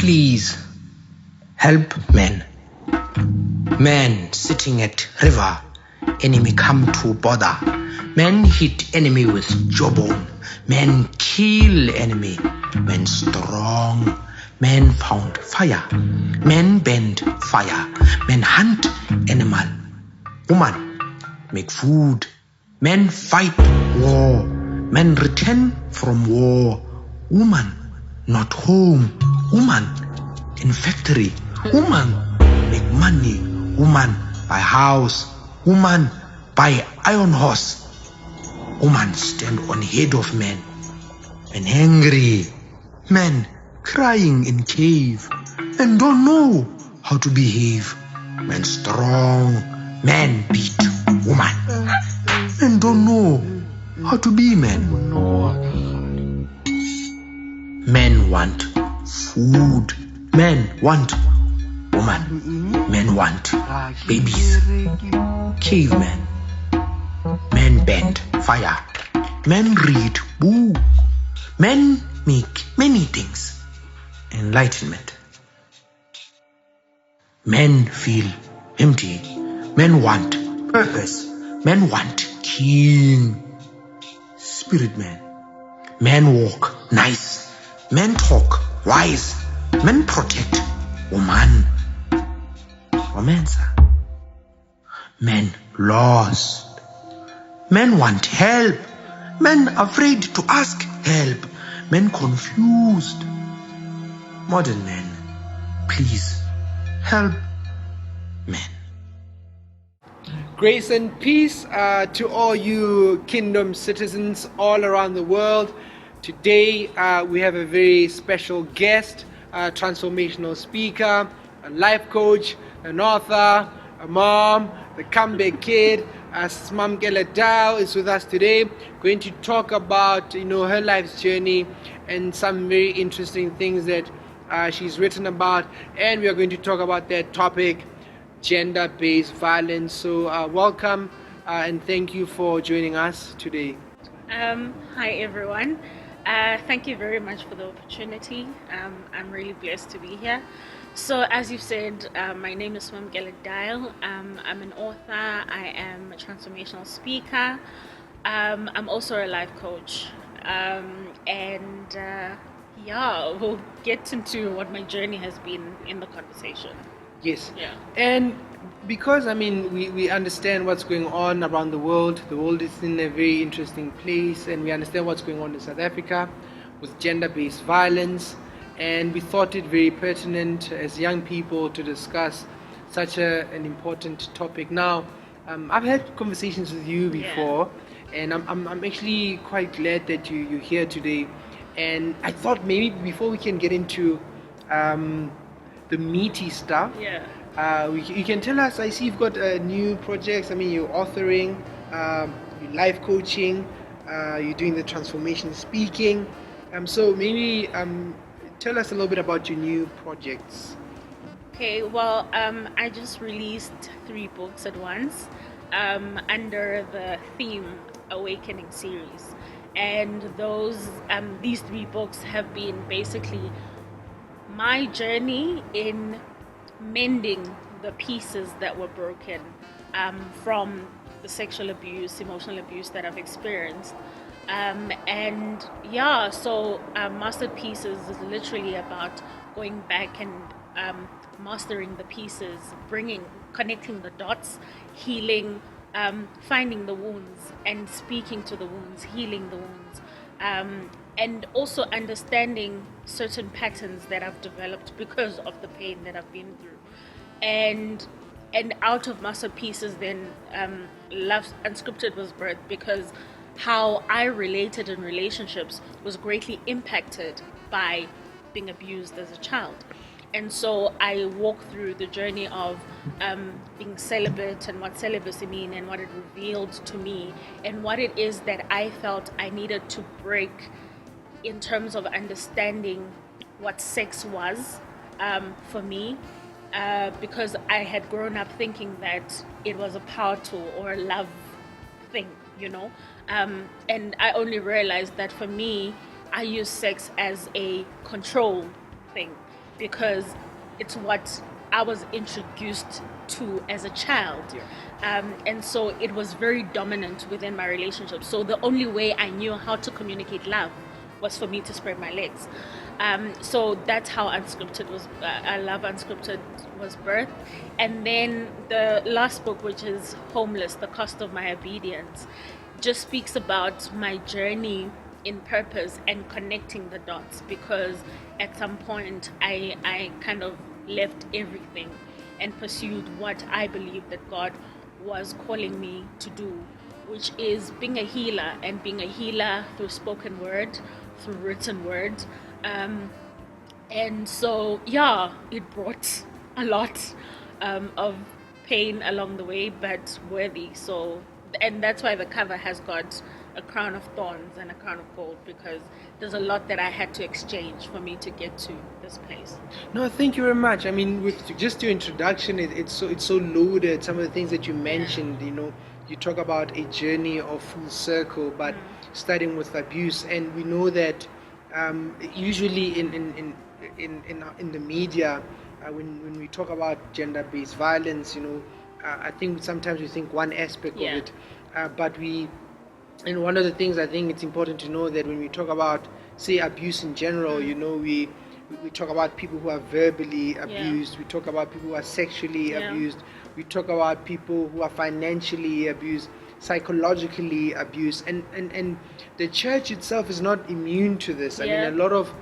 Please help men. Men sitting at river, enemy come to bother. Men hit enemy with jawbone. Men kill enemy. Men strong. Men found fire. Men bend fire. Men hunt animal. Woman make food. Men fight war. Men return from war. Woman not home. Woman in factory. Woman make money. Woman buy house. Woman buy iron horse. Woman stand on head of men. Men hungry. Men crying in cave. Men don't know how to behave. Men strong. Men beat woman. Men don't know how to be men. Men want food. Men want woman. Men want babies. Cavemen. Men bend fire. Men read book. Men make many things. Enlightenment. Men feel empty. Men want purpose. Men want king. Spirit man. Men walk nice. Men talk wise. Men protect woman. Romancer. Men lost. Men want help. Men afraid to ask help. Men confused. Modern men, please help men. Grace and peace to all you kingdom citizens all around the world. Today we have a very special guest, a transformational speaker, a life coach, an author, a mom, the comeback kid. Simamkele Dial is with us today, going to talk about her life's journey and some very interesting things that she's written about, and we are going to talk about that topic, gender-based violence. So welcome and thank you for joining us today. Hi everyone. Thank you very much for the opportunity. I'm really blessed to be here. So as you said, my name is Simamkele Dial. I'm an author, I am a transformational speaker, I'm also a life coach, and we'll get into what my journey has been in the conversation. Yes. Yeah. And because we understand what's going on around the world is in a very interesting place, and we understand what's going on in South Africa with gender-based violence. And we thought it very pertinent as young people to discuss such an important topic. Now, I've had conversations with you before, and I'm actually quite glad that you're here today. And I thought maybe before we can get into the meaty stuff, you can tell us. I see you've got new projects. You're authoring, you're life coaching, you're doing the transformation speaking. So maybe tell us a little bit about your new projects. Okay, well, I just released 3 books at once under the theme Awakening series, and these 3 books have been basically my journey in mending the pieces that were broken from the sexual abuse, emotional abuse that I've experienced. So Masterpieces is literally about going back and mastering the pieces, connecting the dots, healing, finding the wounds and speaking to the wounds, healing the wounds, and also understanding certain patterns that I've developed because of the pain that I've been through. And out of Masterpieces, then Love Unscripted was birthed because how I related in relationships was greatly impacted by being abused as a child. And so I walked through the journey of being celibate and what celibacy means and what it revealed to me and what it is that I felt I needed to break in terms of understanding what sex was for me, because I had grown up thinking that it was a power tool or a love thing, and I only realized that for me, I use sex as a control thing. because it's what I was introduced to as a child. And so it was very dominant within my relationship. So the only way I knew how to communicate love was for me to spread my legs. So that's how Unscripted was, I Love Unscripted was birthed. And then the last book, which is Homeless, The Cost of My Obedience, just speaks about my journey in purpose and connecting the dots, because at some point I kind of left everything and pursued what I believed that God was calling me to do, which is being a healer, and being a healer through spoken word, through written word. And so, yeah, it brought a lot of pain along the way, but worthy. So, and that's why the cover has got a crown of thorns and a crown of gold, because there's a lot that I had to exchange for me to get to this place. No, thank you very much. I mean, with just your introduction, it's so loaded. Some of the things that you mentioned, you talk about a journey of full circle, but starting with abuse, and we know that usually in the media, when we talk about gender-based violence, I think sometimes we think one aspect of it, but and one of the things I think it's important to know, that when we talk about, say, abuse in general, we talk about people who are verbally abused, we talk about people who are sexually abused, we talk about people who are financially abused, psychologically abused, and the church itself is not immune to this. I mean, a lot of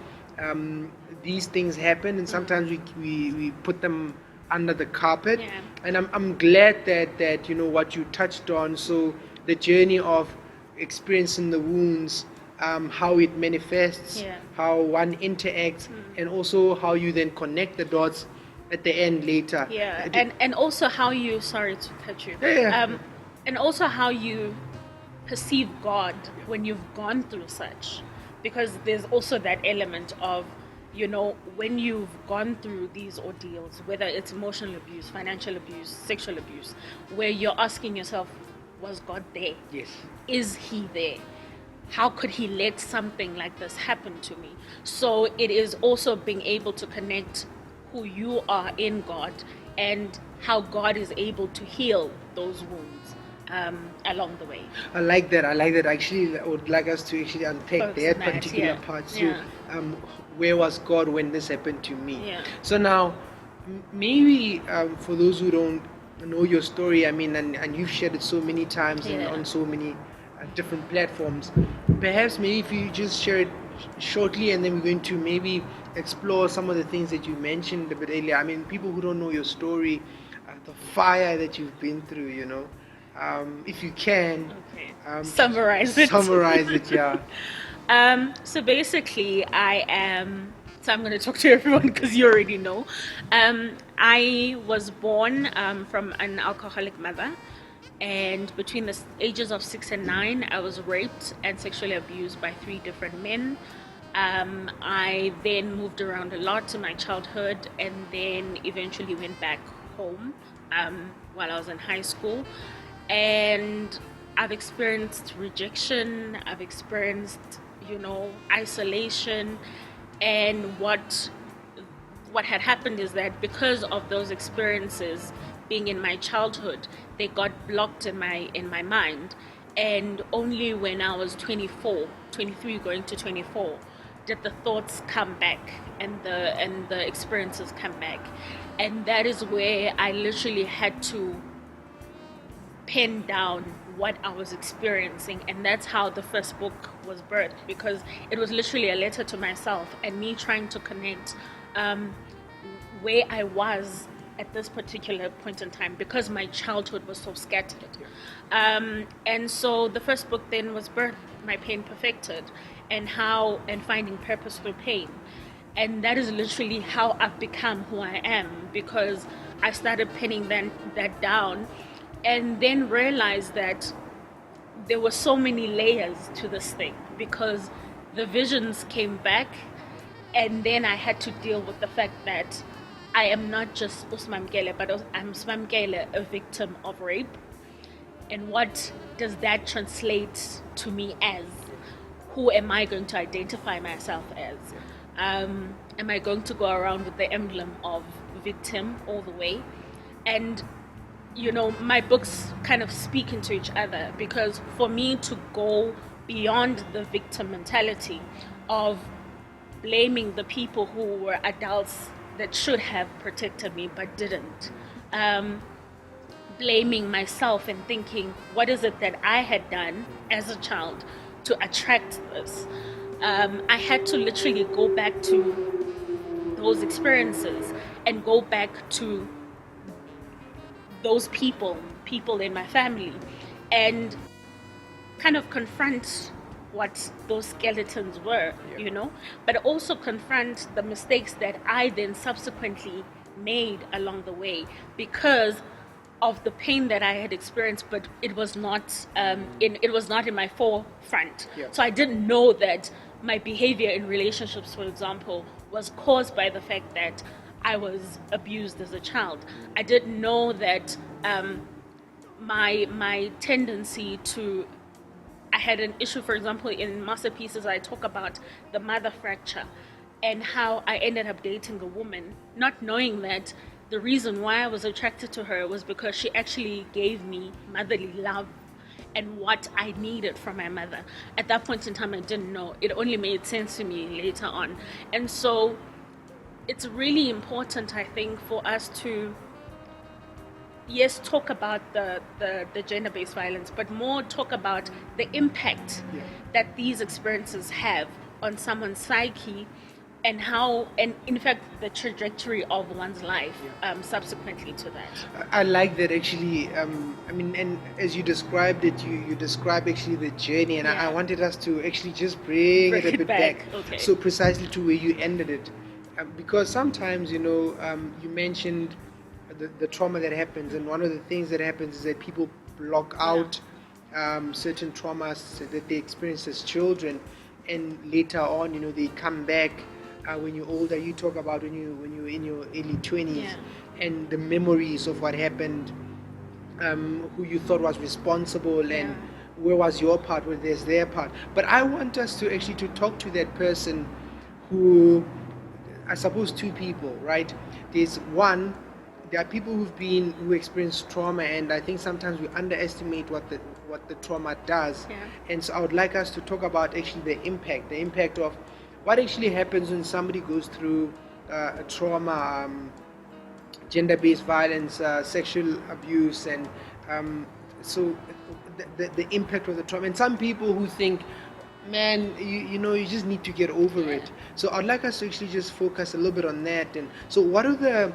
these things happen, and sometimes we put them under the carpet, and I'm glad that what you touched on, so the journey of experiencing the wounds, how it manifests, how one interacts, and also how you then connect the dots at the end later. And also how you, sorry to cut you, and also how you perceive God when you've gone through such, because there's also that element of, when you've gone through these ordeals, whether it's emotional abuse, financial abuse, sexual abuse, where you're asking yourself, was God there? Yes. Is he there? How could he let something like this happen to me? So it is also being able to connect who you are in God and how God is able to heal those wounds along the way. I like that. Actually, I would like us to actually unpack that particular part. So, where was God when this happened to me? So now, maybe for those who don't know your story, I mean, and you've shared it so many times and on so many different platforms, perhaps maybe if you just share it shortly, and then we're going to maybe explore some of the things that you mentioned a bit earlier. I mean, people who don't know your story, the fire that you've been through, if you can summarize it. So basically, I'm going to talk to everyone because you already know. I was born from an alcoholic mother, and between the ages of 6 and 9, I was raped and sexually abused by 3 different men. I then moved around a lot in my childhood, and then eventually went back home while I was in high school. And I've experienced rejection, I've experienced, isolation. And what had happened is that because of those experiences being in my childhood, they got blocked in my mind. And only when I was 23 going to 24, did the thoughts come back and the experiences come back. And that is where I literally had to pen down what I was experiencing, and that's how the first book was birthed, because it was literally a letter to myself and me trying to connect where I was at this particular point in time, because my childhood was so scattered. And so the first book then was birthed, My Pain Perfected, and finding purpose through pain. And that is literally how I've become who I am, because I started penning that down, and then realized that there were so many layers to this thing, because the visions came back, and then I had to deal with the fact that I am not just Simamkele, but I'm Simamkele, a victim of rape. And what does that translate to me as? Who am I going to identify myself as? Am I going to go around with the emblem of victim all the way? And my books kind of speak into each other, because for me to go beyond the victim mentality of blaming the people who were adults that should have protected me but didn't, blaming myself and thinking, what is it that I had done as a child to attract this? I had to literally go back to those experiences and go back to those people in my family, and kind of confront what those skeletons were, but also confront the mistakes that I then subsequently made along the way because of the pain that I had experienced, but it was not in my forefront. So I didn't know that my behavior in relationships, for example, was caused by the fact that I was abused as a child. I didn't know that my tendency to, I had an issue, for example, in Masterpieces, I talk about the mother fracture and how I ended up dating a woman, not knowing that the reason why I was attracted to her was because she actually gave me motherly love and what I needed from my mother. At that point in time, I didn't know. It only made sense to me later on. And so it's really important, I think, for us to, yes, talk about the gender-based violence, but more talk about the impact that these experiences have on someone's psyche, and how, and in fact, the trajectory of one's life subsequently to that. I like that, actually. And as you described it, you describe actually the journey, and I wanted us to actually just bring it a bit back. Okay. So precisely to where you ended it, because sometimes, you mentioned the trauma that happens, and one of the things that happens is that people block out certain traumas that they experienced as children, and later on, they come back. When you're older, you talk about when you're in your early 20s, and the memories of what happened, who you thought was responsible, and where was your part, where there's their part. But I want us to actually to talk to that person who, I suppose, two people, right? There's one, there are people who experience trauma, and I think sometimes we underestimate what the trauma does. And so I would like us to talk about actually the impact of what actually happens when somebody goes through a trauma, gender-based violence, sexual abuse, and so the impact of the trauma. And some people who think, man, you just need to get over it. So I'd like us to actually just focus a little bit on that. And so what are the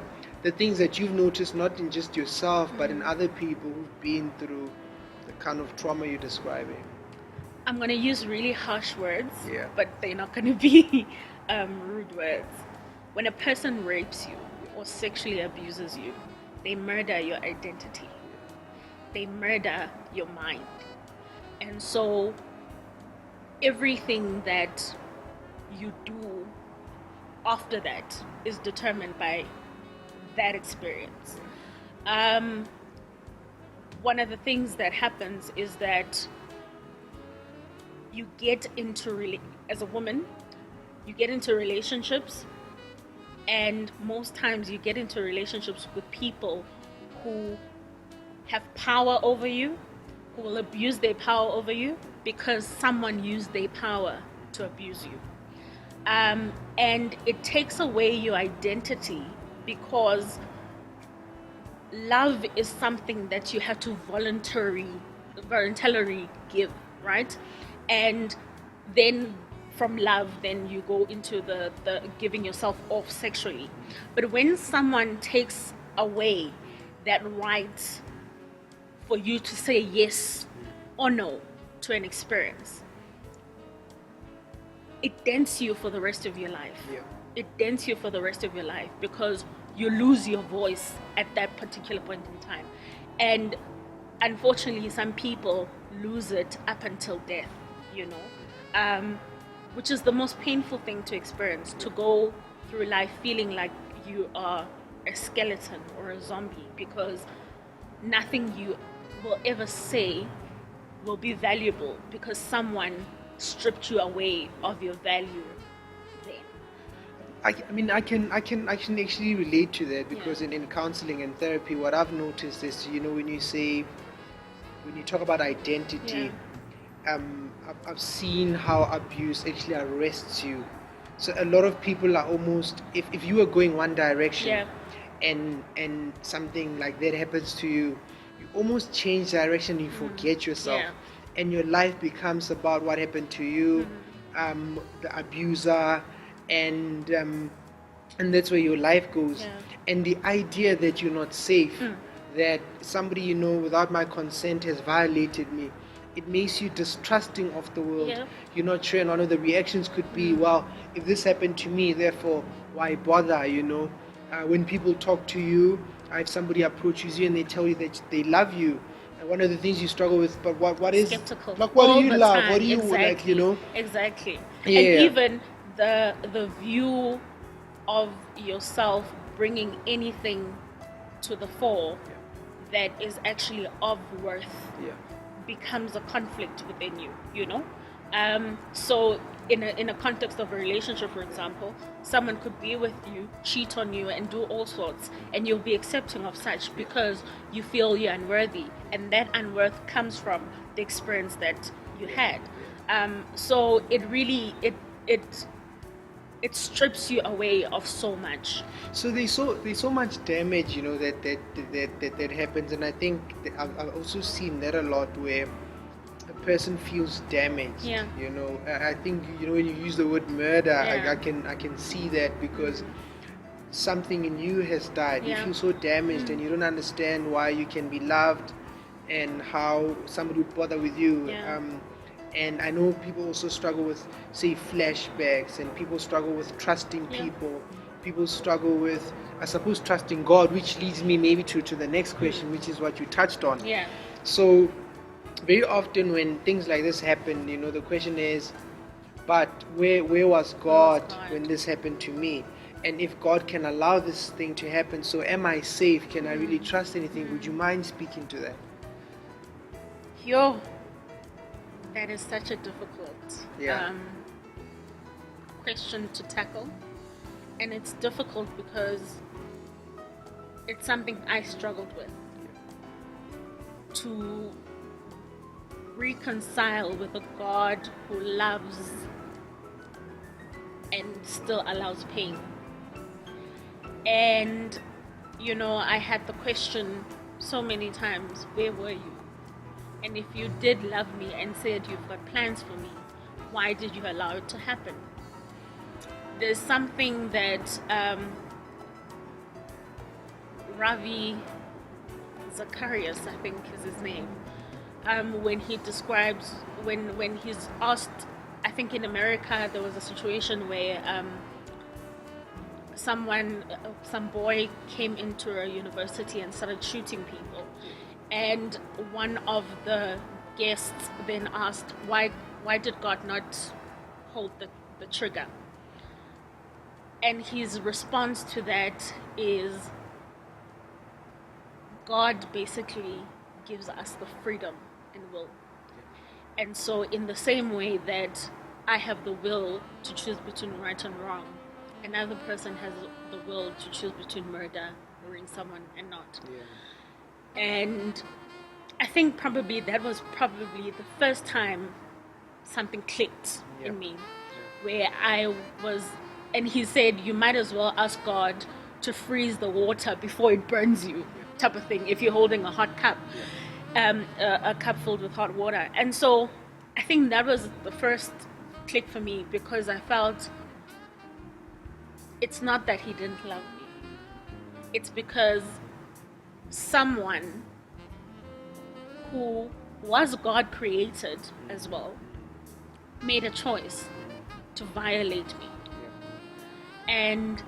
things that you've noticed, not in just yourself, but in other people who've been through the kind of trauma you're describing? I'm going to use really harsh words, but they're not going to be rude words. When a person rapes you or sexually abuses you, they murder your identity. They murder your mind. And so everything that you do after that is determined by that experience. One of the things that happens is that you get into, as a woman, you get into relationships, and most times you get into relationships with people who have power over you, who will abuse their power over you because someone used their power to abuse you. And it takes away your identity, because love is something that you have to voluntarily give, right? And then from love, then you go into the giving yourself off sexually. But when someone takes away that right for you to say yes or no to an experience, it dents you for the rest of your life. It dents you for the rest of your life, because you lose your voice at that particular point in time. And unfortunately, some people lose it up until death, which is the most painful thing to experience, to go through life feeling like you are a skeleton or a zombie, because nothing you will ever say will be valuable because someone stripped you away of your value then. I mean, I can actually relate to that because in counseling and therapy, what I've noticed is, when you talk about identity, I've seen how abuse actually arrests you. So a lot of people are almost, if you are going one direction, and something like that happens to you, you almost change direction. You forget yourself, and your life becomes about what happened to you, the abuser, and that's where your life goes. And the idea that you're not safe, that somebody without my consent has violated me, it makes you distrusting of the world. You're not sure, and one of the reactions could be, well, if this happened to me, therefore why bother? When people talk to you, if somebody approaches you and they tell you that they love you, and one of the things you struggle with, but what is skeptical, like, what all do you the love, time. what do you Exactly. like, Exactly. Yeah. And even the view of yourself bringing anything to the fore that is actually of worth becomes a conflict within you. So in a context of a relationship, for example, someone could be with you, cheat on you, and do all sorts, and you'll be accepting of such because you feel you're unworthy, and that unworth comes from the experience that you had. So it really it strips you away of so much. So there's so much damage, that happens, and I think I've also seen that a lot where a person feels damaged. I think when you use the word murder, I can see that because something in you has died. You feel so damaged, and you don't understand why you can be loved, and how somebody would bother with you. And I know people also struggle with, say, flashbacks, and people struggle with trusting people. People struggle with, I suppose, trusting God, which leads me maybe to the next question, which is what you touched on. So very often when things like this happen, the question is, but where was God when this happened to me? And if God can allow this thing to happen, so am I safe? Can I really trust anything? Would you mind speaking to that? That is such a difficult question to tackle. And it's difficult because it's something I struggled with. To reconcile with a God who loves and still allows pain. And, I had the question so many times, where were you? And if you did love me and said you've got plans for me, why did you allow it to happen? There's something that Ravi Zacharias, I think is his name, when he describes, when he's asked, I think in America there was a situation where some boy came into a university and started shooting people, and one of the guests then asked, why did God not hold the trigger? And his response to that is, God basically gives us the freedom and will. And so in the same way that I have the will to choose between right and wrong, another person has the will to choose between murdering someone and not. And I think probably that was probably the first time something clicked in me, where I was, and he said, you might as well ask God to freeze the water before it burns you, type of thing, if you're holding a hot cup, a cup filled with hot water. And so I think that was the first click for me, because I felt it's not that he didn't love me. It's because someone who was God created as well made a choice to violate me. And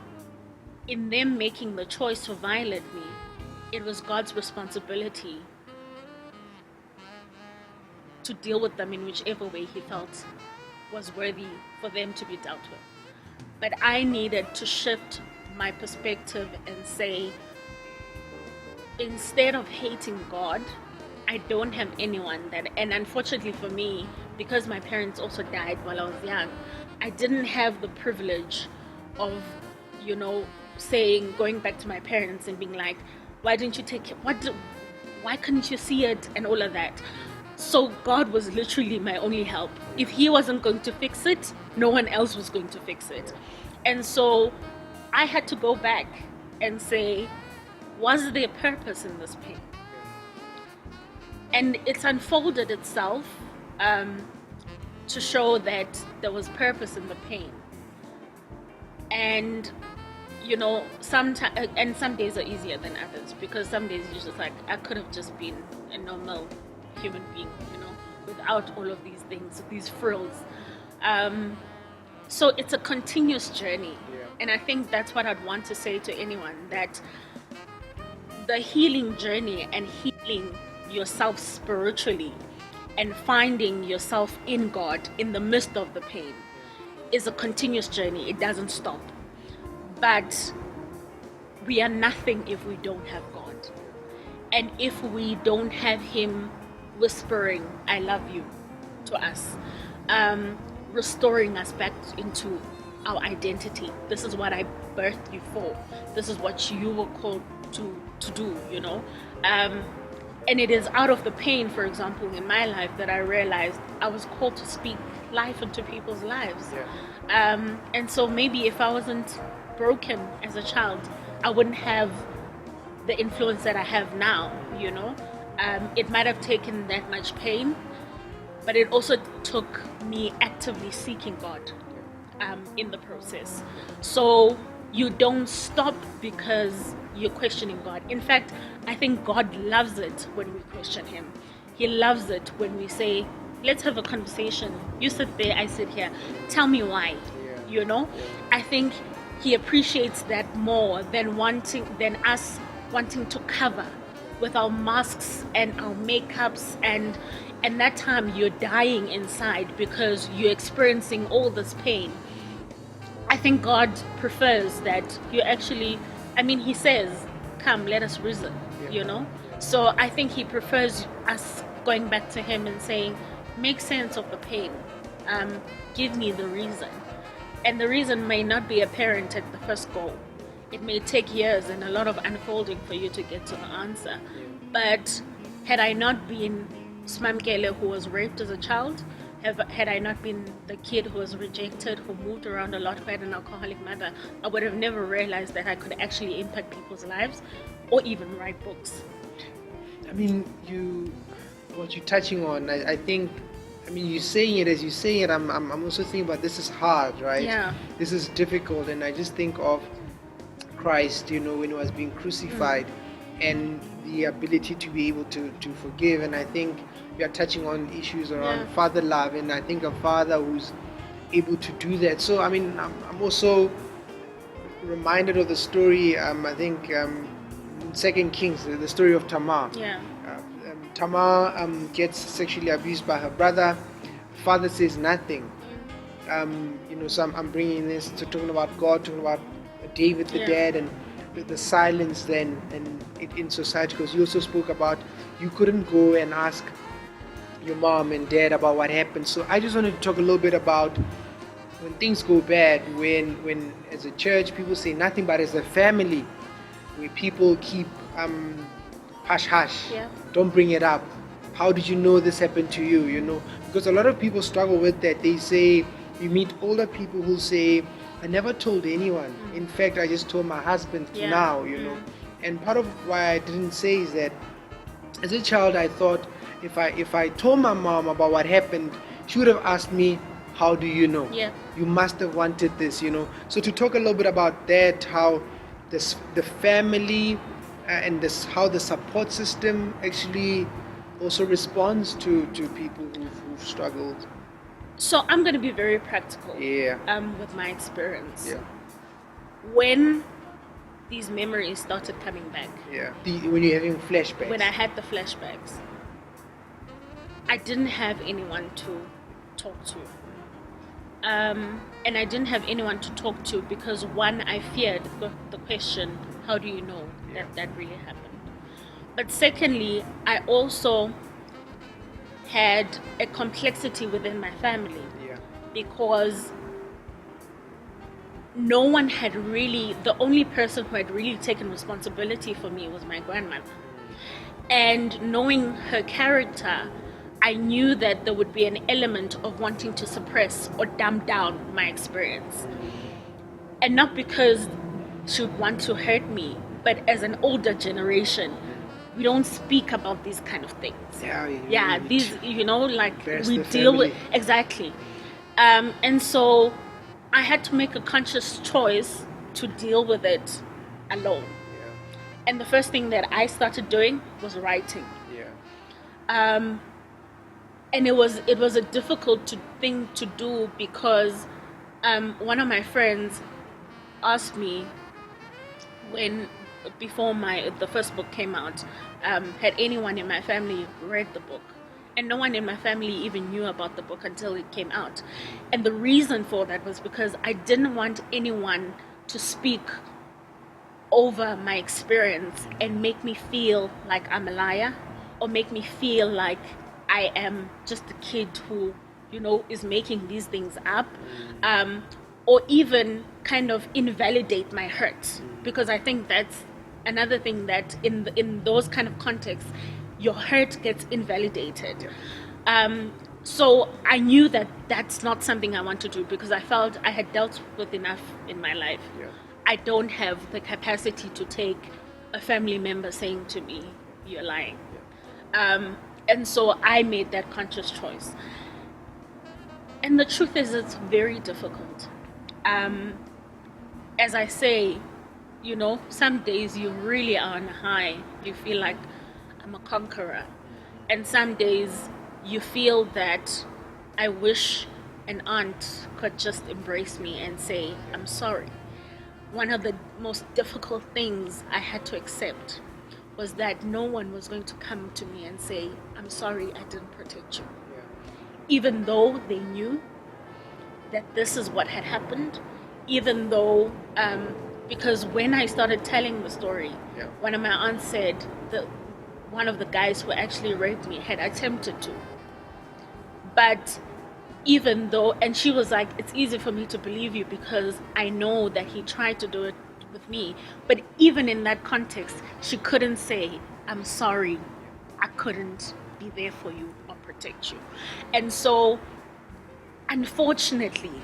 in them making the choice to violate me, it was God's responsibility to deal with them in whichever way he felt was worthy for them to be dealt with. But I needed to shift my perspective and say, instead of hating God, I don't have anyone that, and unfortunately for me, because my parents also died while I was young, I didn't have the privilege of going back to my parents and being like, why didn't you take it? Why couldn't you see it? And all of that. So God was literally my only help. If He wasn't going to fix it, no one else was going to fix it. And so I had to go back and say, was there purpose in this pain? And it's unfolded itself to show that there was purpose in the pain. And some days are easier than others, because some days you're just like, I could have just been a normal human being, without all of these things, these frills. So it's a continuous journey. And I think that's what I'd want to say to anyone, that the healing journey and healing yourself spiritually and finding yourself in God in the midst of the pain is a continuous journey. It doesn't stop. But we are nothing if we don't have God. And if we don't have Him whispering, I love you, to us, restoring us back into our identity. This is what I birthed you for. This is what you were called to do, and it is out of the pain, for example, in my life, that I realized I was called to speak life into people's lives. And so maybe if I wasn't broken as a child, I wouldn't have the influence that I have now, It might have taken that much pain, but it also took me actively seeking God in the process. So you don't stop because you're questioning God. In fact, I think God loves it when we question Him. He loves it when we say, let's have a conversation. You sit there, I sit here. Tell me why. I think He appreciates that more than us wanting to cover with our masks and our makeups, and that time you're dying inside because you're experiencing all this pain. I think God prefers that you actually, He says, come, let us reason, So I think He prefers us going back to Him and saying, make sense of the pain. Give me the reason. And the reason may not be apparent at the first go. It may take years and a lot of unfolding for you to get to the answer. But had I not been Simamkele, who was raped as a child, had I not been the kid who was rejected, who moved around a lot, who had an alcoholic mother, I would have never realized that I could actually impact people's lives or even write books. What you're touching on, I think, you're saying it as you're saying it, I'm also thinking about, this is hard, right? Yeah. This is difficult, and I just think of Christ, when He was being crucified, and the ability to be able to forgive. And I think we are touching on issues around father love, and I think a father who's able to do that. So I'm also reminded of the story, I think in 2 Kings, the story of Tamar. Tamar gets sexually abused by her brother. Father says nothing. So I'm bringing this to talking about God, talking about David the dad, and the silence then and in society, because you also spoke about you couldn't go and ask your mom and dad about what happened. So I just wanted to talk a little bit about when things go bad, when as a church people say nothing, but as a family where people keep hush hush, don't bring it up. How did you know this happened to you? Because a lot of people struggle with that. They say, you meet older people who say, I never told anyone. In fact, I just told my husband now, And part of why I didn't say is that as a child, I thought if I told my mom about what happened, she would have asked me, how do you know? You must have wanted this, So to talk a little bit about that, how the family and how the support system actually also responds to people who've struggled. So I'm going to be very practical with my experience. When these memories started coming back. When you're having flashbacks. When I had the flashbacks, I didn't have anyone to talk to. And I didn't have anyone to talk to because, one, I feared the question, how do you know that really happened? But secondly, I also had a complexity within my family because no one had really, the only person who had really taken responsibility for me was my grandmother. And knowing her character, I knew that there would be an element of wanting to suppress or dumb down my experience. And not because she would want to hurt me, but as an older generation, we don't speak about these kind of things. These, like we deal with, exactly. And so I had to make a conscious choice to deal with it alone. And the first thing that I started doing was writing. And it was a difficult thing to do because one of my friends asked me before the first book came out, had anyone in my family read the book? And no one in my family even knew about the book until it came out. And the reason for that was because I didn't want anyone to speak over my experience and make me feel like I'm a liar, or make me feel like I am just a kid who, is making these things up, or even kind of invalidate my hurt. Because I think that's another thing, that in those kind of contexts, your hurt gets invalidated. So I knew that that's not something I want to do, because I felt I had dealt with enough in my life. I don't have the capacity to take a family member saying to me, "You're lying." And so I made that conscious choice. And the truth is, it's very difficult. As I say, some days you really are on a high. You feel like I'm a conqueror. And some days you feel that I wish an aunt could just embrace me and say, "I'm sorry." One of the most difficult things I had to accept was that no one was going to come to me and say, "I'm sorry, I didn't protect you." Even though they knew that this is what had happened, even though, because when I started telling the story, one of my aunts said that one of the guys who actually raped me had attempted to. But even though, and she was like, "It's easy for me to believe you because I know that he tried to do it with me." But even in that context, she couldn't say, "I'm sorry, I couldn't be there for you or protect you." And so, unfortunately,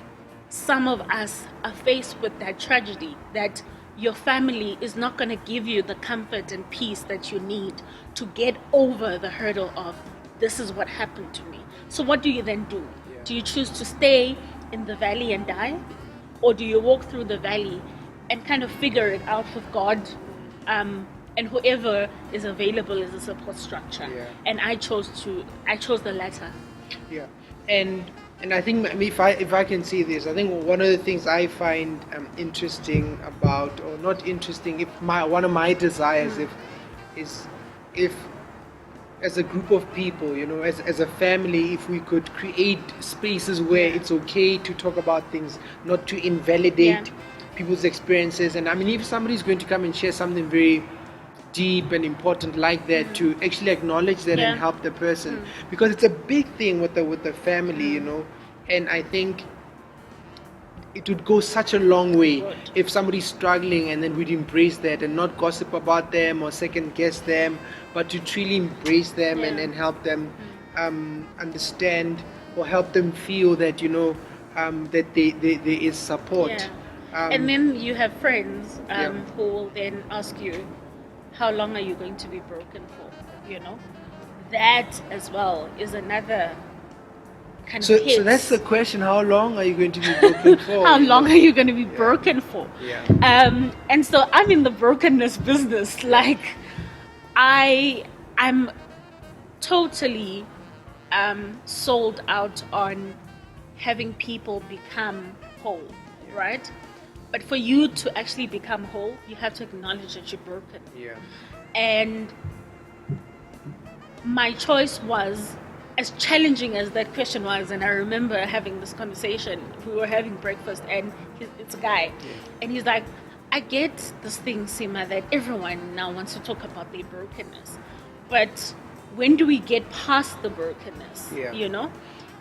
some of us are faced with that tragedy, that your family is not going to give you the comfort and peace that you need to get over the hurdle of, "This is what happened to me." So what do you then do? Do you choose to stay in the valley and die? Or do you walk through the valley and kind of figure it out with God, and whoever is available as a support structure? And I chose the latter. And I think, if I can say this, I think one of the things I find interesting about, or not interesting, one of my desires, if as a group of people, as a family, if we could create spaces where it's okay to talk about things, not to invalidate people's experiences. And if somebody's going to come and share something very deep and important like that, to actually acknowledge that and help the person, because it's a big thing with the family, and I think it would go such a long way if somebody's struggling and then we'd embrace that and not gossip about them or second guess them, but to truly embrace them and help them understand, or help them feel that that there is support. And then you have friends who will then ask you, "How long are you going to be broken for?" That as well is another kind of hit. So that's the question: how long are you going to be broken for? How long are you going to be broken for? And so I'm in the brokenness business. Like, I'm totally sold out on having people become whole, right? But for you to actually become whole, you have to acknowledge that you're broken. And my choice was, as challenging as that question was, and I remember having this conversation, we were having breakfast, and it's a guy, and he's like, "I get this thing, Sima, that everyone now wants to talk about their brokenness, but when do we get past the brokenness?"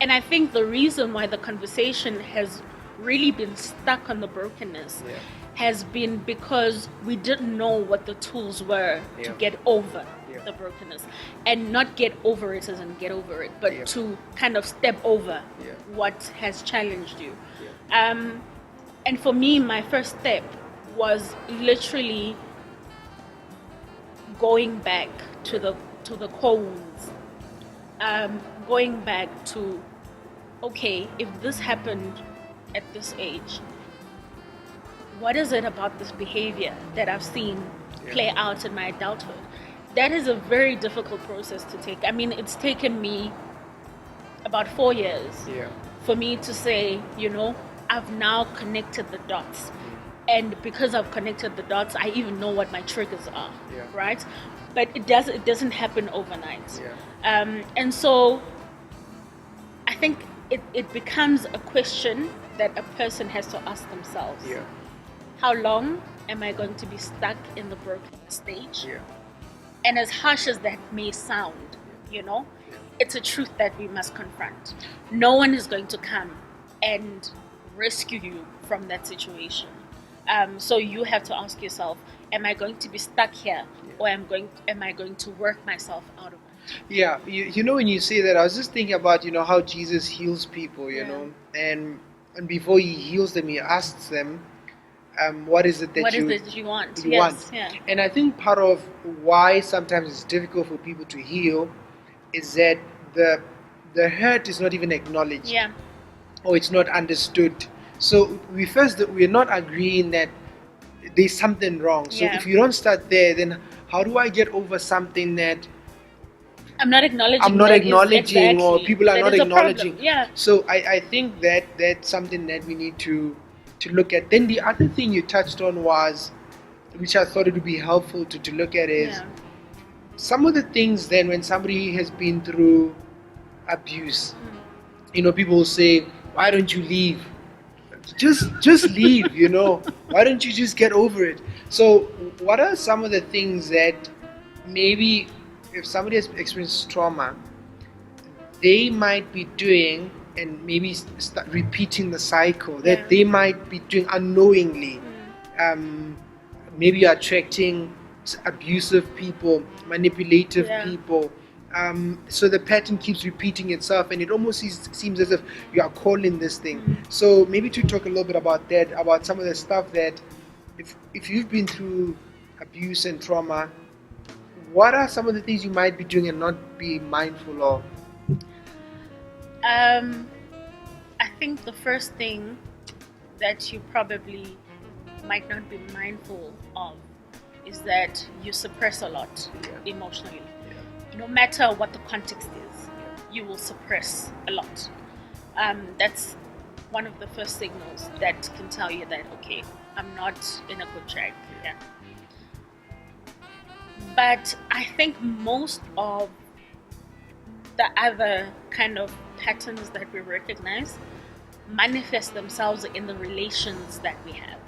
And I think the reason why the conversation has really been stuck on the brokenness Yeah. has been because we didn't know what the tools were to Yeah. get over Yeah. the brokenness, and not get over it as in get over it, but Yeah. to kind of step over Yeah. what has challenged you. Yeah. And for me, my first step was literally going back to the core wounds, going back to, okay, if this happened at this age, what is it about this behavior that I've seen play out in my adulthood? That is a very difficult process to take. I mean, it's taken me about 4 years Yeah. for me to say, I've now connected the dots. And because I've connected the dots, I even know what my triggers are, Yeah. right? But it doesn't happen overnight. Yeah. And so I think it becomes a question that a person has to ask themselves. Yeah. How long am I going to be stuck in the broken stage? Yeah. And as harsh as that may sound, it's a truth that we must confront. No one is going to come and rescue you from that situation. So you have to ask yourself, am I going to be stuck here, or am I going to work myself out of it? Yeah, when you say that, I was just thinking about how Jesus heals people, and before he heals them, he asks them, what is it that you want? you Yes, want? yeah. And I think part of why sometimes it's difficult for people to heal is that the hurt is not even acknowledged, Yeah. or it's not understood. So we're not agreeing that there's something wrong. So Yeah. if you don't start there, then how do I get over something that I'm not acknowledging. I'm not that is acknowledging, or exactly- people are that not is a problem. acknowledging? Yeah. So I think that that's something that we need to look at. Then the other thing you touched on was, which I thought it would be helpful to look at, is Yeah. some of the things. Then when somebody has been through abuse, people will say, why don't you leave? Just leave. Why don't you just get over it? So what are some of the things that maybe if somebody has experienced trauma, they might be doing, and maybe start repeating the cycle that Yeah. they might be doing unknowingly? Maybe you're attracting abusive people, manipulative Yeah. people. So the pattern keeps repeating itself, and it almost seems as if you are calling this thing. So maybe to talk a little bit about that, about some of the stuff that, if you've been through abuse and trauma, what are some of the things you might be doing and not be mindful of? I think the first thing that you probably might not be mindful of is that you suppress a lot emotionally. No matter what the context is, you will suppress a lot. That's one of the first signals that can tell you that, okay, I'm not in a good track. Yeah. But I think most of the other kind of patterns that we recognize manifest themselves in the relations that we have.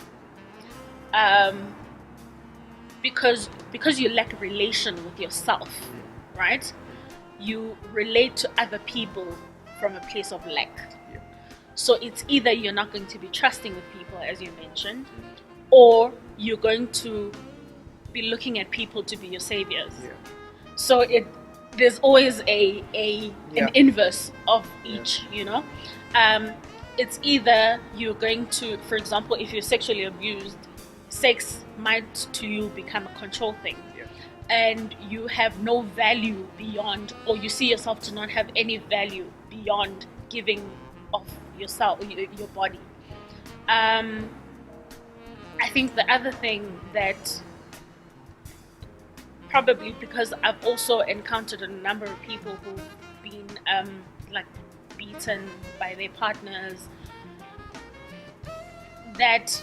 Because you lack a relation with yourself, right? You relate to other people from a place of lack. Yeah. So it's either you're not going to be trusting with people, as you mentioned, or you're going to be looking at people to be your saviors. Yeah. So there's always an inverse of each, It's either you're going to, for example, if you're sexually abused, sex might to you become a control thing. Yeah. And you have no value beyond, or you see yourself to not have any value beyond giving of yourself, your body. I think the other thing that, probably because I've also encountered a number of people who've been beaten by their partners, that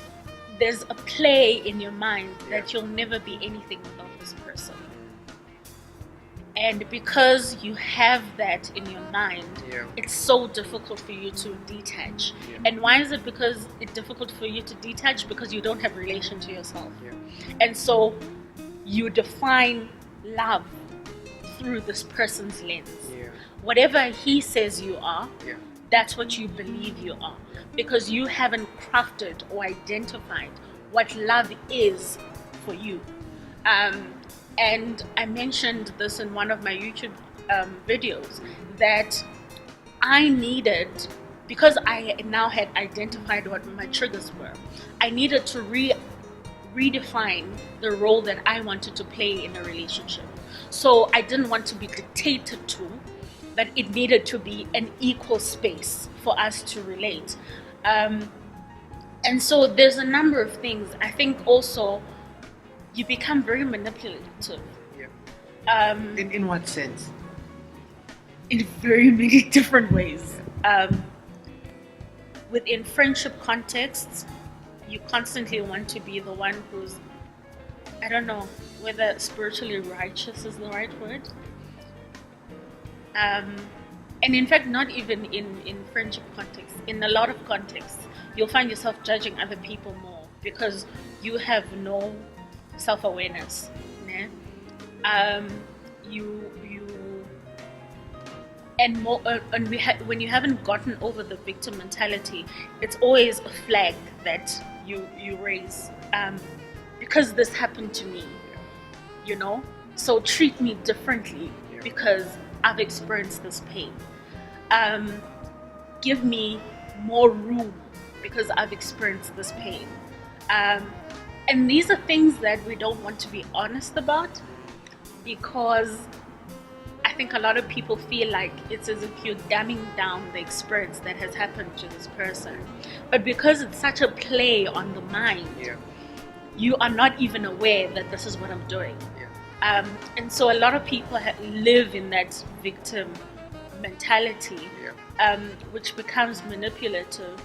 there's a play in your mind that you'll never be anything without this person. And because you have that in your mind, it's so difficult for you to detach. Yeah. And why is it because it's difficult for you to detach? Because you don't have relation to yourself. Yeah. And so you define love through this person's lens. Yeah. Whatever he says you are, that's what you believe you are, because you haven't crafted or identified what love is for you. And I mentioned this in one of my YouTube videos, that I needed, because I now had identified what my triggers were, I needed to redefine the role that I wanted to play in a relationship. So I didn't want to be dictated to, but it needed to be an equal space for us to relate. And so there's a number of things. I think also you become very manipulative. Yeah. In what sense? In very many different ways. Within friendship contexts, you constantly want to be the one who's, I don't know whether spiritually righteous is the right word. And in fact, not even in friendship context, in a lot of contexts, you'll find yourself judging other people more because you have no self-awareness. Yeah? When you haven't gotten over the victim mentality, it's always a flag that you raise, because this happened to me, so treat me differently because I've experienced this pain. Give me more room because I've experienced this pain. And these are things that we don't want to be honest about, because I think a lot of people feel like it's as if you're dumbing down the experience that has happened to this person. But because it's such a play on the mind, you are not even aware that this is what I'm doing. And so a lot of people live in that victim mentality, which becomes manipulative.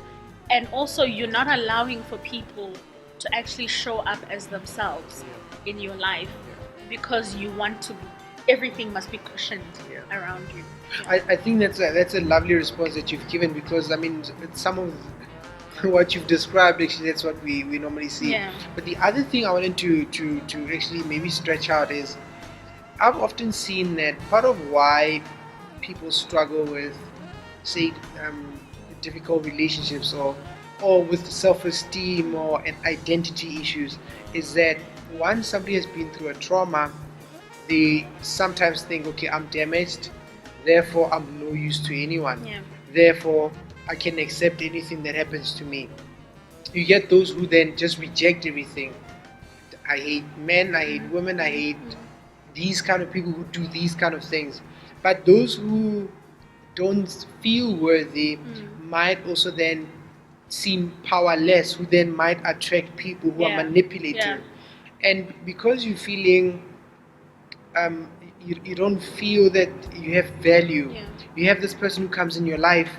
And also you're not allowing for people to actually show up as themselves in your life, because you want to be, everything must be cushioned around you. I think that's a lovely response that you've given, because I mean, it's some of what you've described, actually that's what we normally see. But the other thing I wanted to actually maybe stretch out is, I've often seen that part of why people struggle with, say, difficult relationships or with self-esteem or identity issues is that once somebody has been through a trauma, they sometimes think, okay, I'm damaged, therefore I'm no use to anyone. Therefore, I can accept anything that happens to me. You get those who then just reject everything. I hate men, I hate women, I hate these kind of people who do these kind of things. But those who don't feel worthy might also then seem powerless, who then might attract people who are manipulative. And because you're feeling you don't feel that you have value, you have this person who comes in your life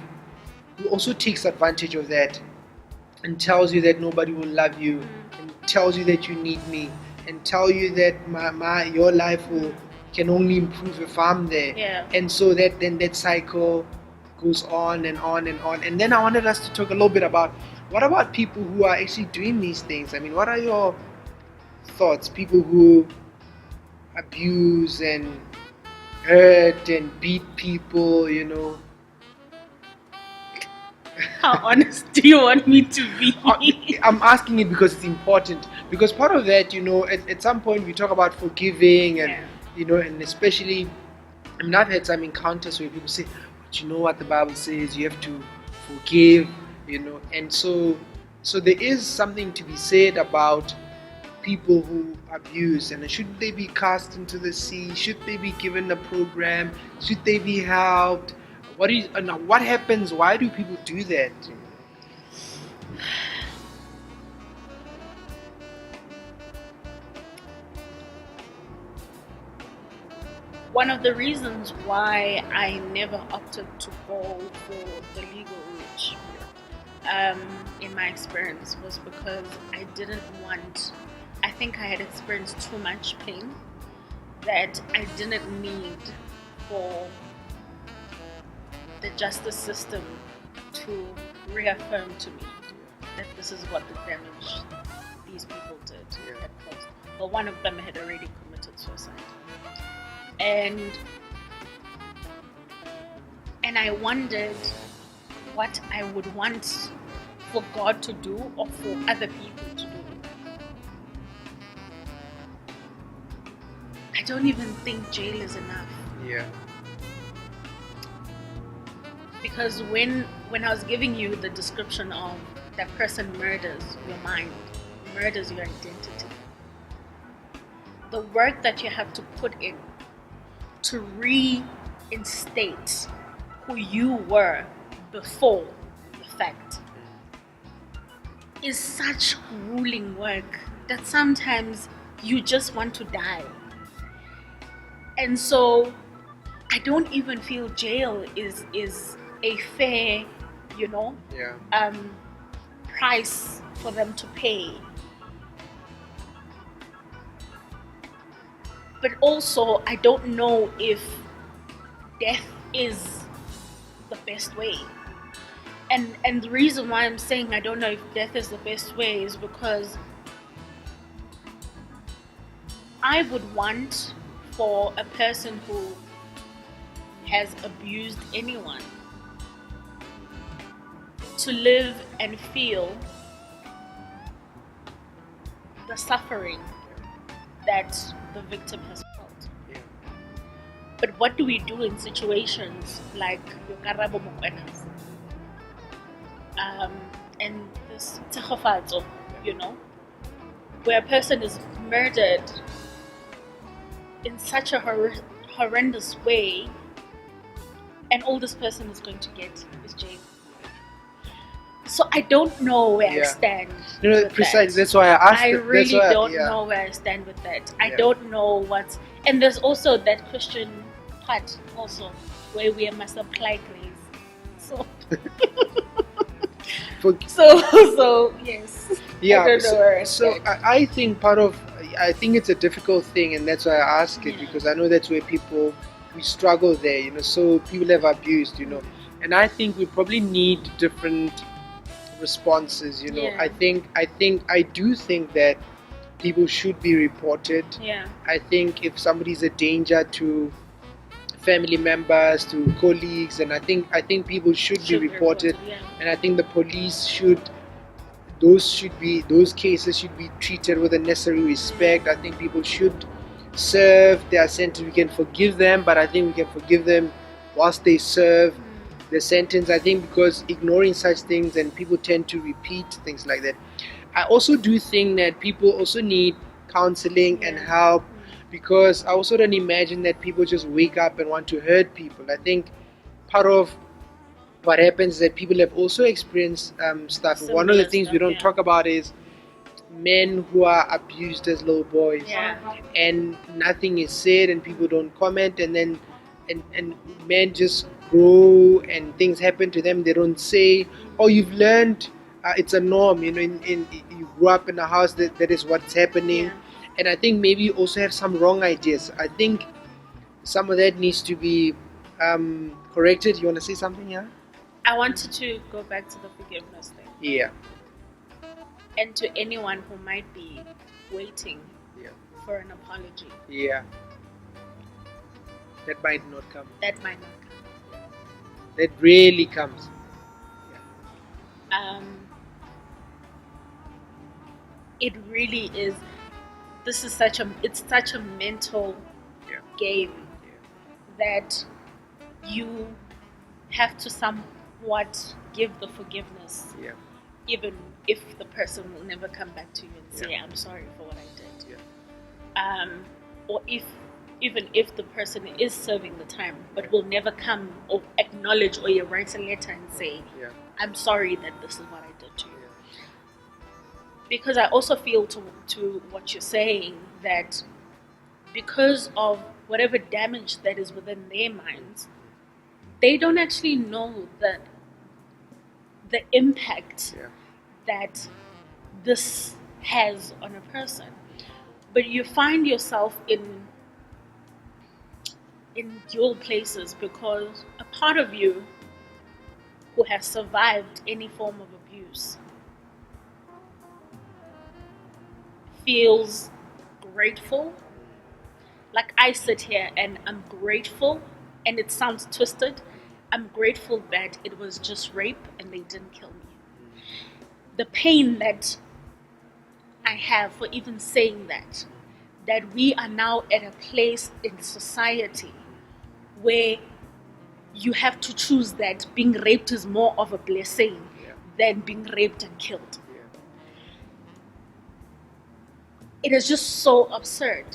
who also takes advantage of that and tells you that nobody will love you, and tells you that you need me, and tell you that your life can only improve if I'm there. And so that cycle goes on and on and on. And then I wanted us to talk a little bit about, what about people who are actually doing these things? I mean, what are your thoughts? People who abuse and hurt and beat people, How honest do you want me to be? I'm asking it because it's important. Because part of that, at some point we talk about forgiving and, and especially, I mean, I've had some encounters where people say, but you know what the Bible says, you have to forgive, and so there is something to be said about people who abuse, and should they be cast into the sea? Should they be given a program? Should they be helped? What happens? Why do people do that? One of the reasons why I never opted to go for the legal route, in my experience, was because I think I had experienced too much pain that I didn't need for the justice system to reaffirm to me that this is what the damage these people did had caused. Well, one of them had already committed suicide. And I wondered, what I would want for God to do or for other people to do. I don't even think jail is enough. Yeah. Because when I was giving you the description of that person murders your mind, murders your identity, the work that you have to put in to reinstate who you were before the fact is such grueling work that sometimes you just want to die. And so I don't even feel jail is a fair, Yeah. price for them to pay. But also, I don't know if death is the best way. And the reason why I'm saying I don't know if death is the best way is because I would want for a person who has abused anyone to live and feel the suffering that the victim has felt. Yeah. But what do we do in situations like Yokarabo Mokwenas? And this Tsehofatso, where a person is murdered in such a horrendous way, and all this person is going to get is jail. So I don't know where I stand. Precisely. That. That's why I asked. I really don't yeah. know where I stand with that. I don't know what's. And there's also that Christian part also where we must apply grace. So. So yes. Yeah. I don't know where I so stand. I think I think it's a difficult thing, and that's why I ask it, because I know that's where we struggle there. So people have abused, and I think we probably need different responses. I do think that people should be reported. I think if somebody's a danger to family members, to colleagues, and I think people should be reported. And I think the police those cases should be treated with the necessary respect. I think people should serve their sentence. We can forgive them, but I think we can forgive them whilst they serve the sentence. I think because ignoring such things, and people tend to repeat things like that. I also do think that people also need counseling and help, because I also don't imagine that people just wake up and want to hurt people. I think part of what happens is that people have also experienced stuff. Similar One of the things stuff, we don't talk about is men who are abused as little boys, and nothing is said, and people don't comment, and then and men just grow and things happen to them. They don't say, "Oh, you've learned." It's a norm, you grew up in a house that is what's happening, and I think maybe you also have some wrong ideas. I think some of that needs to be corrected. You want to say something, yeah? I wanted to go back to the forgiveness thing. Yeah. And to anyone who might be waiting for an apology. Yeah. That might not come. That might not come. That rarely comes. It really is. This is such a mental game that you have to somewhat give the forgiveness, even if the person will never come back to you and say, "I'm sorry for what I did," or even if the person is serving the time, but will never come or acknowledge, or you write a letter and say, "I'm sorry that this is what I did to you." Because I also feel to what you're saying, that because of whatever damage that is within their minds, they don't actually know that the impact that this has on a person. But you find yourself in dual places, because a part of you who has survived any form of abuse feels grateful. Like I sit here and I'm grateful, and it sounds twisted, I'm grateful that it was just rape and they didn't kill me. The pain that I have for even saying that we are now at a place in society where you have to choose that being raped is more of a blessing than being raped and killed. It is just so absurd.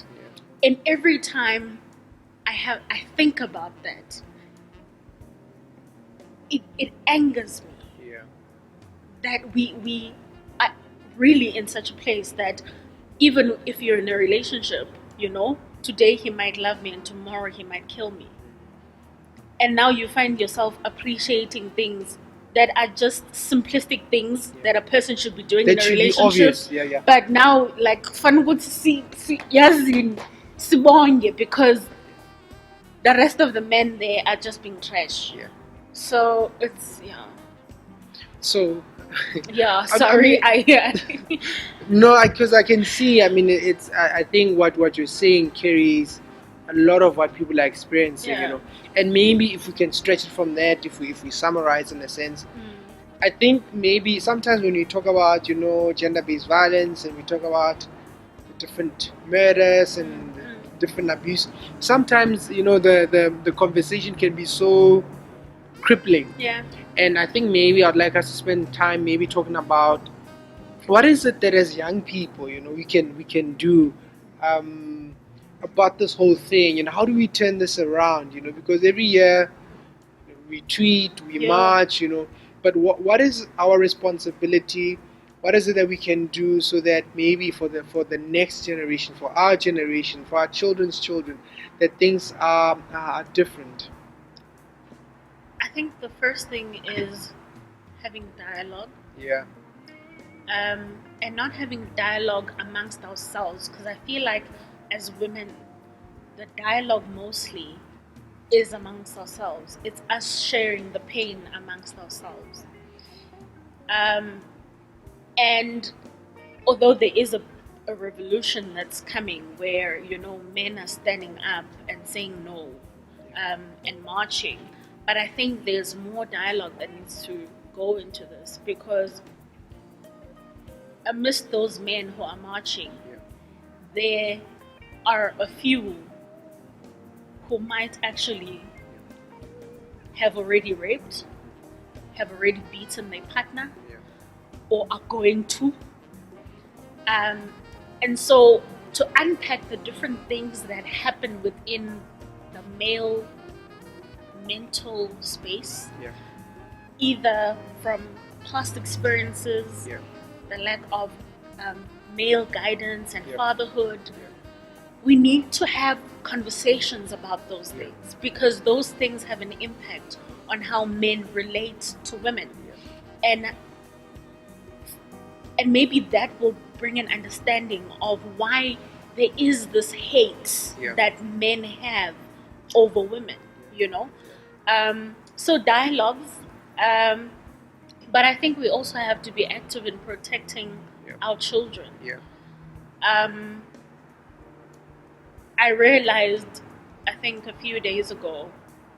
And every time I think about that, it angers me that we are really in such a place that even if you're in a relationship, today he might love me and tomorrow he might kill me. And now you find yourself appreciating things that are just simplistic things that a person should be doing That in a should be relationship. obvious. But But now, like, fun would see yazin sibonge because the rest of the men there are just being trash. So it's so sorry. no, because I can see. I mean, it's. I think what you're saying carries a lot of what people are experiencing. And maybe if we can stretch it from that, if we summarize in a sense, I think maybe sometimes when we talk about gender-based violence and we talk about the different murders and different abuse, sometimes the conversation can be so crippling. And I think maybe I'd like us to spend time maybe talking about what is it that as young people we can do about this whole thing. How do we turn this around? Because every year we tweet, we march, but what is our responsibility? What is it that we can do so that maybe for the next generation, for our generation, for our children's children, that things are different? I think the first thing is having dialogue. And not having dialogue amongst ourselves, because I feel like as women, the dialogue mostly is amongst ourselves. It's us sharing the pain amongst ourselves. And although there is a revolution that's coming where men are standing up and saying no, and marching, but I think there's more dialogue that needs to go into this, because amidst those men who are marching, there are a few who might actually have already raped, have already beaten their partner, or are going to. And so to unpack the different things that happen within the male mental space, either from past experiences, the lack of male guidance and fatherhood, we need to have conversations about those things, because those things have an impact on how men relate to women. And maybe that will bring an understanding of why there is this hate that men have over women, so dialogues, but I think we also have to be active in protecting our children. I realized, I think a few days ago,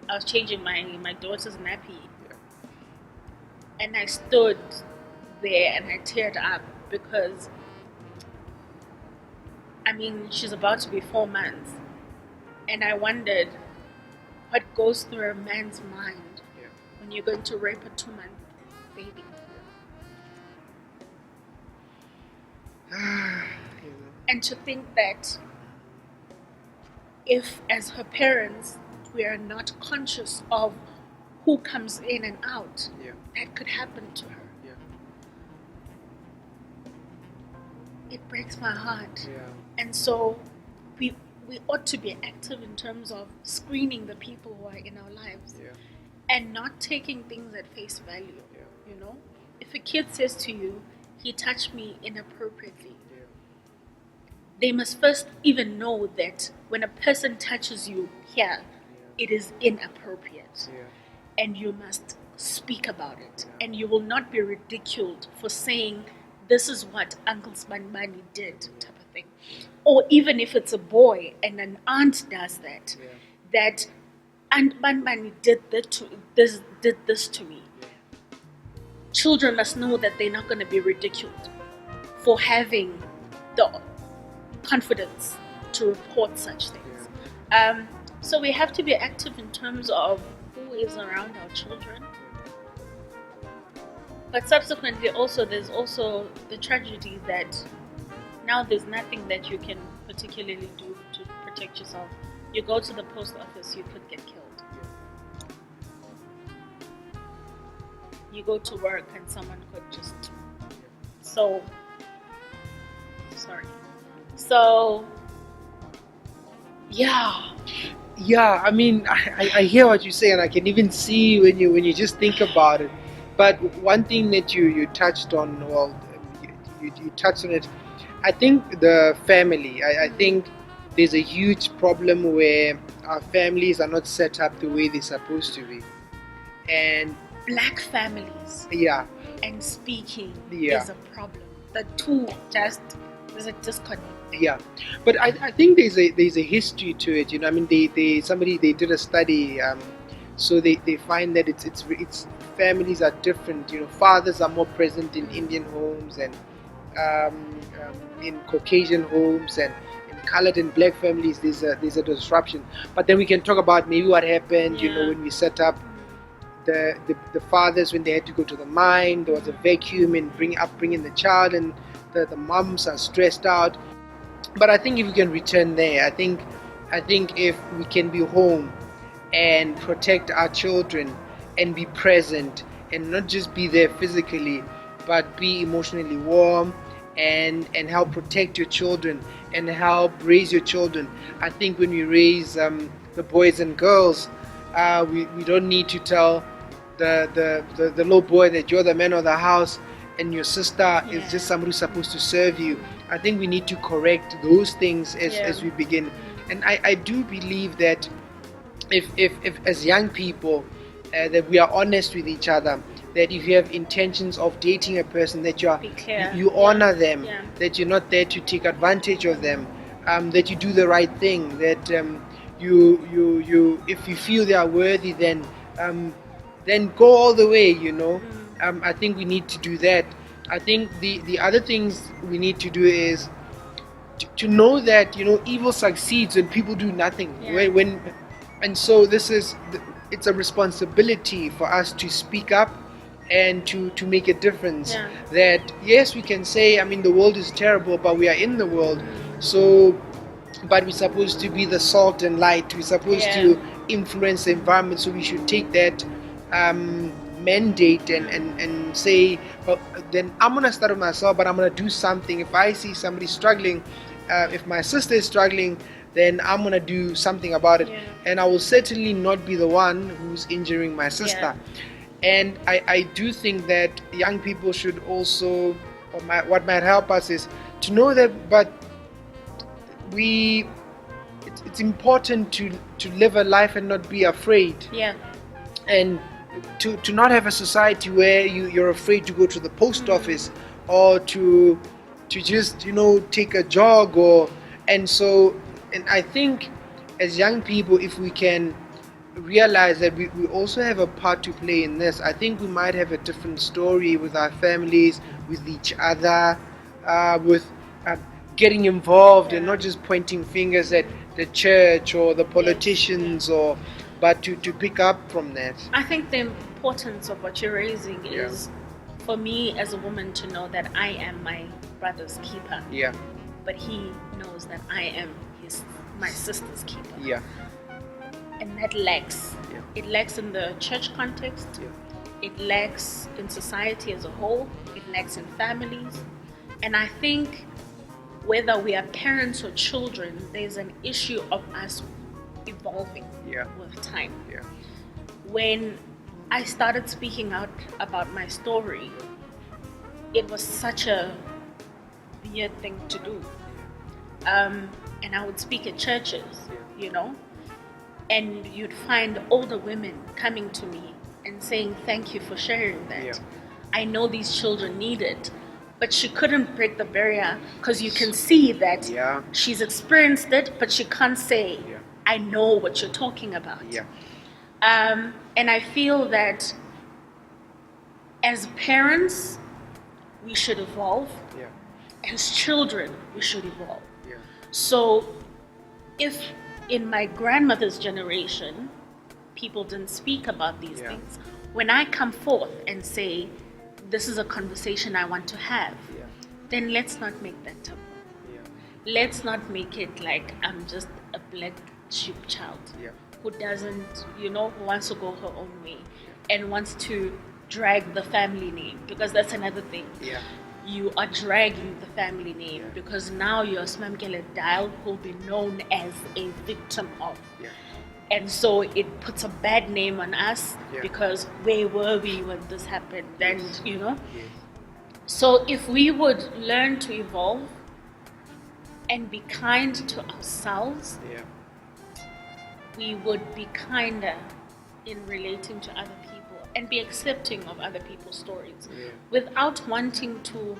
I was changing my daughter's nappy, and I stood there and I teared up, because she's about to be 4 months, and I wondered what goes through a man's mind when you're going to rape a 2-month baby. And to think that if, as her parents, we are not conscious of who comes in and out, that could happen to her. It breaks my heart. And so we ought to be active in terms of screening the people who are in our lives, and not taking things at face value. If a kid says to you, he touched me inappropriately, they must first even know that when a person touches you here, it is inappropriate, and you must speak about it, and you will not be ridiculed for saying, this is what Uncle Sbanbani did, type of thing. Or even if it's a boy and an aunt does that, that And Banbani did this to me. Children must know that they're not going to be ridiculed for having the confidence to report such things. So we have to be active in terms of who is around our children. But subsequently also there's also the tragedy that now there's nothing that you can particularly do to protect yourself. You go to the post office, you could get killed. You go to work and someone could just... So yeah. I mean, I hear what you say, and I can even see when you just think about it. But one thing that you touched on, well, you touched on it. I think the family. I think there's a huge problem where our families are not set up the way they're supposed to be, and Black families yeah, and speaking Yeah. is a problem. The two just there's a disconnect. yeah. But I think there's a history to it. You know, I mean, they did a study. So they find that it's families are different. You know, fathers are more present in Indian homes and in Caucasian homes, and in colored and black families there's a disruption. But then we can talk about maybe what happened. You know, Yeah. when we set up the fathers, when they had to go to the mine, there was a vacuum in bringing the child, and the moms are stressed out. But I think if we can return there, I think if we can be home and protect our children and be present and not just be there physically, but be emotionally warm and help protect your children and help raise your children. I think when we raise the boys and girls, we don't need to tell the little boy that you're the man of the house and your sister is just somebody who's supposed to serve you. I think we need to correct those things as we begin. And I do believe that if as young people that we are honest with each other, that if you have intentions of dating a person, that Be clear. you honor them, Yeah. that you're not there to take advantage of them, that you do the right thing, that you if you feel they are worthy, then go all the way, you know. I think we need to do that. I think the other things we need to do is to know that, you know, evil succeeds when people do nothing. Yeah. And so it's a responsibility for us to speak up and to make a difference. Yeah. That yes, we can say, I mean, the world is terrible, but we are in the world. So but we're supposed to be the salt and light. We're supposed to influence the environment. So we should take that mandate and say, well, then I'm gonna start with myself, but I'm gonna do something. If I see somebody struggling, if my sister is struggling, then I'm gonna do something about it. Yeah. And I will certainly not be the one who's injuring my sister. And I do think that young people should also, what might help us is to know that, but it's important to live a life and not be afraid. Yeah. And to not have a society where you're afraid to go to the post office or to just, you know, take a jog, and I think as young people, if we can realize that we also have a part to play in this, I think we might have a different story with our families, with each other, with getting involved and not just pointing fingers at the church or the politicians, but to pick up from that. I think the importance of what you're raising is for me as a woman to know that I am my brother's keeper. Yeah. But he knows that I am my sister's keeper. Yeah. And that lacks. Yeah. It lacks in the church context. Yeah. It lacks in society as a whole. It lacks in families. And I think whether we are parents or children, there's an issue of us evolving with time. Yeah. When I started speaking out about my story, it was such a weird thing to do. And I would speak at churches, you know, and you'd find older women coming to me and saying, thank you for sharing that. Yeah. I know these children need it. But she couldn't break the barrier because you can see that she's experienced it, but she can't say, I know what you're talking about. Yeah. And I feel that as parents, we should evolve. Yeah. As children, we should evolve. Yeah. So if in my grandmother's generation, people didn't speak about these Yeah. things, when I come forth and say, this is a conversation I want to have, Yeah. then let's not make that taboo. Yeah. Let's not make it like I'm just a black sheep child Yeah. who doesn't, who wants to go her own way and wants to drag the family name, because that's another thing. Yeah. You are dragging the family name Yeah. because now you're Simamkele Dial who'll be known as a victim of. Yeah. And so it puts a bad name on us Yeah. because where were we when this happened? And Yes. So if we would learn to evolve and be kind to ourselves, Yeah. we would be kinder in relating to other people and be accepting of other people's stories Yeah. without wanting to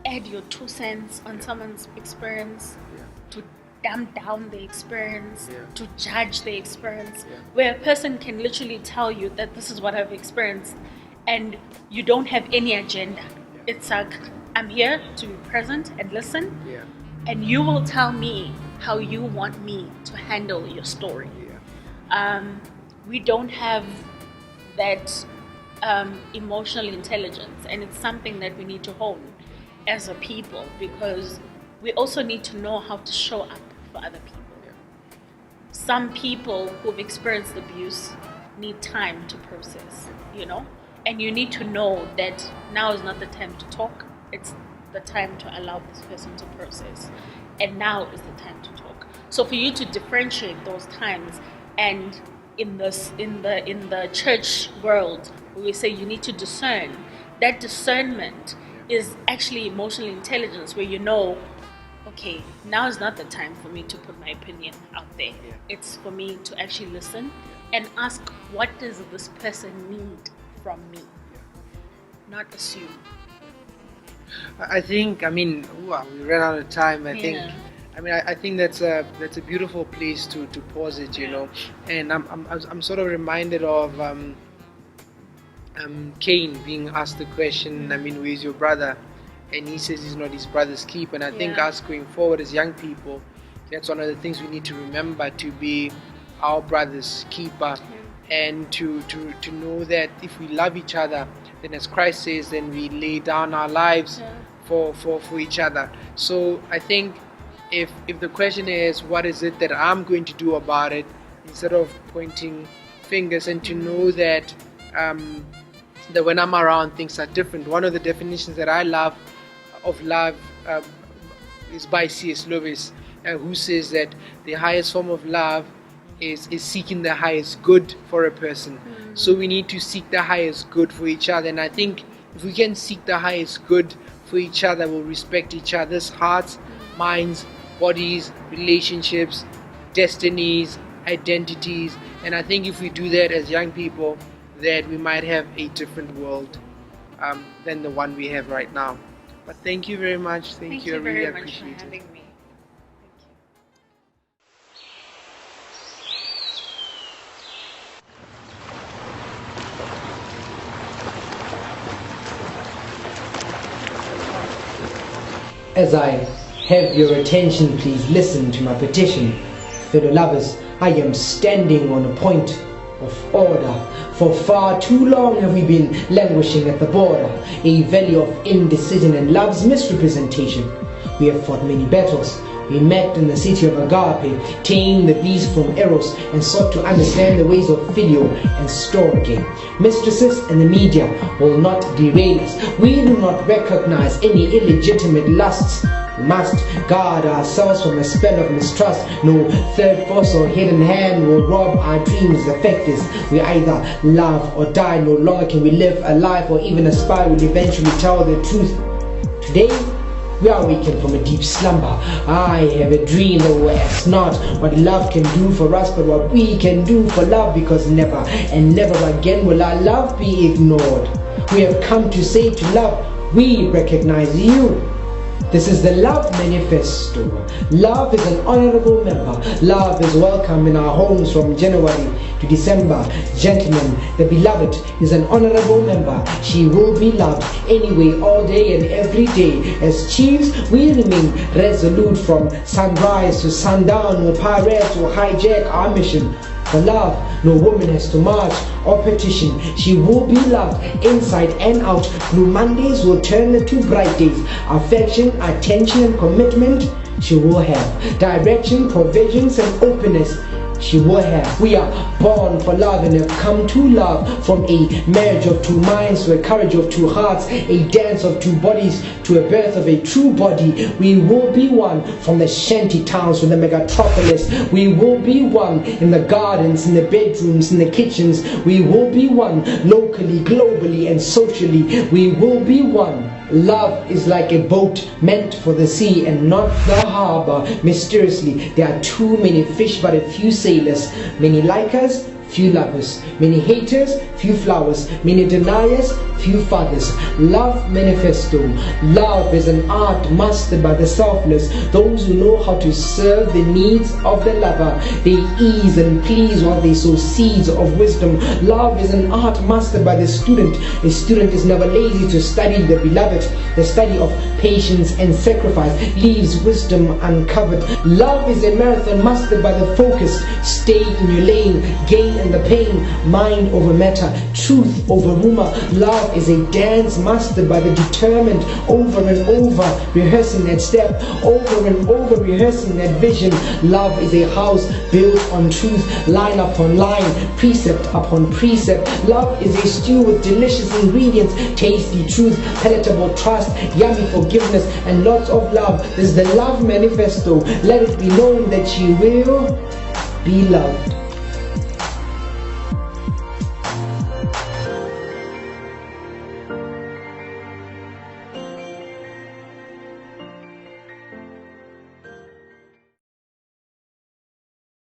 add your 2 cents on someone's experience, Yeah. to dumb down the experience, Yeah. to judge the experience, Yeah. where a person can literally tell you that this is what I've experienced and you don't have any agenda. It's like, I'm here to be present and listen, Yeah. and you will tell me how you want me to handle your story. Yeah. We don't have that emotional intelligence, and it's something that we need to hone as a people, because we also need to know how to show up for other people. Yeah. Some people who've experienced abuse need time to process, and you need to know that now is not the time to talk, it's the time to allow this person to process, and now is the time to talk. So for you to differentiate those times, and in the church world, we say you need to discern. That discernment is actually emotional intelligence, where okay, now is not the time for me to put my opinion out there. Yeah. It's for me to actually listen and ask, what does this person need from me? Not assume. I think, wow, we ran out of time. I think that's a beautiful place to pause it, And I'm sort of reminded of Cain being asked the question, where's your brother? And he says he's not his brother's keeper. And I think us going forward as young people, that's one of the things we need to remember, to be our brother's keeper, and to know that if we love each other, then as Christ says, then we lay down our lives for each other. So I think if the question is, what is it that I'm going to do about it, instead of pointing fingers, and to know that that when I'm around, things are different. One of the definitions that I love of love is by C.S. Lewis, who says that the highest form of love is seeking the highest good for a person. So we need to seek the highest good for each other, and I think if we can seek the highest good for each other, we'll respect each other's hearts, minds, bodies, relationships, destinies, identities. And I think if we do that as young people, that we might have a different world than the one we have right now. But thank you very much. Thank you. I really very much appreciate for it. having me. As I have your attention, please listen to my petition. Fellow lovers, I am standing on a point of order. For far too long have we been languishing at the border, a valley of indecision and love's misrepresentation. We have fought many battles. We met in the city of Agape, tamed the beast from Eros, and sought to understand the ways of Phileo and Storge. Mistresses and the media will not derail us. We do not recognize any illegitimate lusts. We must guard ourselves from a spell of mistrust. No third force or hidden hand will rob our dreams, affect us. We either love or die. No longer can we live a life or even aspire. We'll eventually tell the truth. Today, we are wakened from a deep slumber. I have a dream that will ask not what love can do for us, but what we can do for love, because never and never again will our love be ignored. We have come to say to love, we recognize you. This is the Love Manifesto. Love is an honorable member. Love is welcome in our homes from January to December. Gentlemen, the beloved is an honorable member. She will be loved anyway, all day and every day. As chiefs, we remain resolute from sunrise to sundown. No pirates will hijack our mission. For love, no woman has to march or petition. She will be loved inside and out. Blue Mondays will turn into bright days. Affection, attention, and commitment she will have. Direction, provisions, and openness she will have. We are born for love and have come to love. From a marriage of two minds to a courage of two hearts, a dance of two bodies to a birth of a true body. We will be one from the shanty towns to the megatropolis. We will be one in the gardens, in the bedrooms, in the kitchens. We will be one locally, globally, and socially. We will be one. Love is like a boat meant for the sea and not the harbor. Mysteriously, there are too many fish but a few sailors. Many likers, few lovers. Many haters, few flowers. Many deniers, few fathers. Love Manifesto. Love is an art mastered by the selfless, those who know how to serve the needs of the lover. They ease and please while they sow seeds of wisdom. Love is an art mastered by the student. A student is never lazy to study the beloved. The study of patience and sacrifice leaves wisdom uncovered. Love is a marathon mastered by the focused. Stay in your lane, gain in the pain, mind over matter, truth over rumor. Love is a dance mastered by the determined, over and over rehearsing that step, over and over rehearsing that vision. Love is a house built on truth, line upon line, precept upon precept. Love is a stew with delicious ingredients, tasty truth, palatable trust, yummy forgiveness, and lots of love. This is the Love Manifesto. Let it be known that you will be loved.